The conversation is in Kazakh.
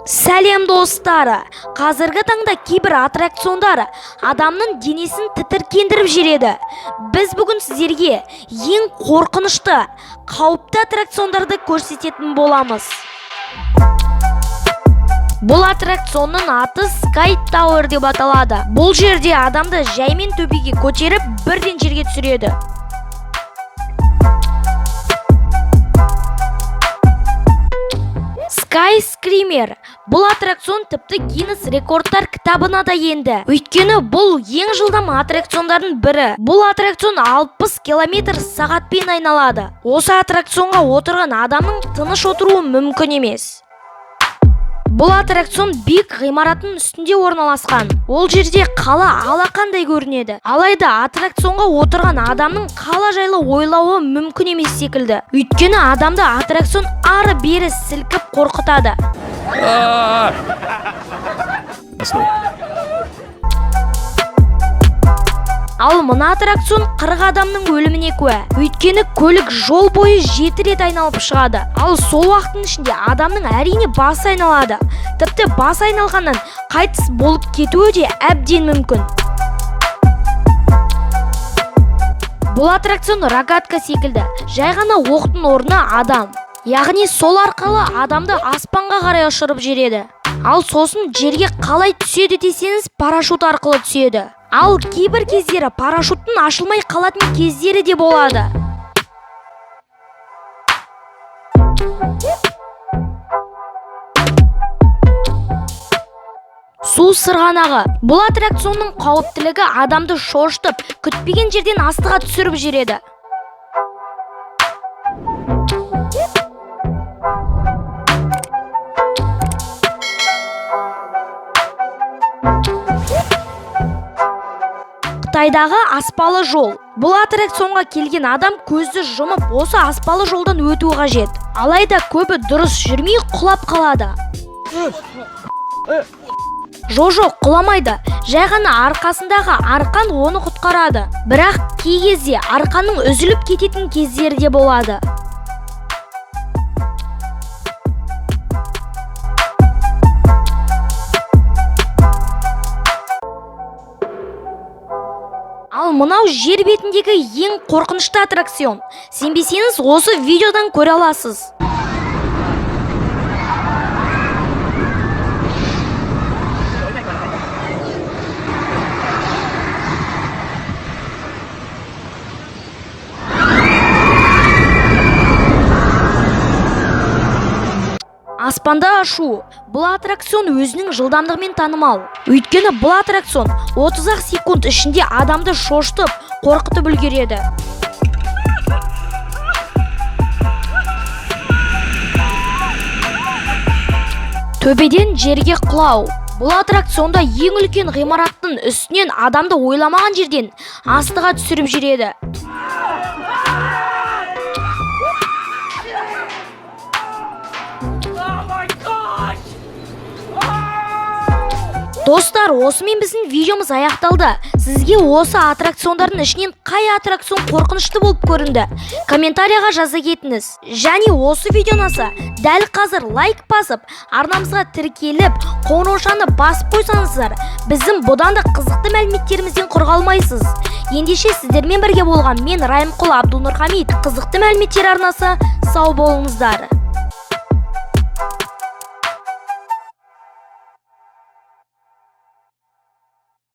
Сәлем достары, қазіргі таңда кейбір аттракциондар адамның денесін тітіркендіріп жібереді. Біз бүгін сіздерге ең қорқынышты, қауіпті аттракциондарды көрсететін боламыз. Бұл аттракционның аты Sky Tower деп аталады. Бұл жерде адамды жаймен төбеге көтеріп, бірден жерге түсіреді. Sky Screamer. Бұл аттракцион тіпті Гиннес рекордтар кітабына да енді. Өйткені бұл ең жылдам аттракциондардың бірі. Бұл аттракцион 60 км/сағатпен айналады. Осы аттракционға отырған адамның тыныш отыруы мүмкін емес. Бұл аттракцион биік ғимараттың үстінде орналасқан. Ол жерде қала алақандай көрінеді. Алайда аттракционға отырған адамның қала жайлы ойлауы мүмкін емес секілді. Өйткені адамды аттракцион ары-бері сілкіп қорқытады. Ал мына аттракцион 40 адамның өліміне куә. Өйткені көлік жол бойы 7 рет айналып шығады. Ал сол уақыттың ішінде адамның әрине басы айналады. Тіпті басы айналғаннан қайтыс болып кетуі де әбден мүмкін. Бұл аттракцион рогатка секілді. Жай ғана оқтың орнына адам. Яғни сол арқылы адамды аспанға қарай ұшырып жібереді. Ал сосын жерге қалай түседі десеңіз, парашют арқылы түседі. Ал кейбір кездері парашюттың ашылмай қалатын кездері де болады. Су сырғанағы. Бұл аттракционның қауіптілігі адамды шошытып, күтпеген жерден астыға түсіріп жібереді. Қытайдағы аспалы жол. Бұл аттракционға келген адам көзді жұмып, осы аспалы жолдан өту қажет. Алайда көбі дұрыс жүрмей құлап қалады. Жоқ, құламайды. Жай ғана арқасындағы арқан оны құтқарады. Бірақ кей кезде арқаның үзіліп кететін кездері де болады. Ал мынау жер бетіндегі ең қорқынышты аттракцион. Сенбесеңіз, осы видеодан көре аласыз. Аспанда ашу. Бұл аттракцион өзінің жылдамдығымен танымал. Өйткені бұл аттракцион 30 секунд ішінде адамды шошытып, қорқытып үлгереді. Төбеден жерге құлау. Бұл аттракционда ең үлкен ғимараттың үстінен адамды ойламаған жерден астыға түсіріп жібереді. Достар, осымен біздің видеомыз аяқталды. Сізге осы аттракциондардың ішінен қай аттракцион қорқынышты болып көрінді? Комментарияға жаза кетіңіз. Және осы видео ұнаса, дәл қазір лайк басып, арнамызға тіркеліп, қоңыраушаны басып қойсаңыздар, біздің бұдан да қызықты мәліметтерімізден құр қалмайсыз. Ендеше сіздермен бірге болған мен Райымқұл Абдулнұр Хамит, қызықты мәліметтер арнасы, сау болыңыздар.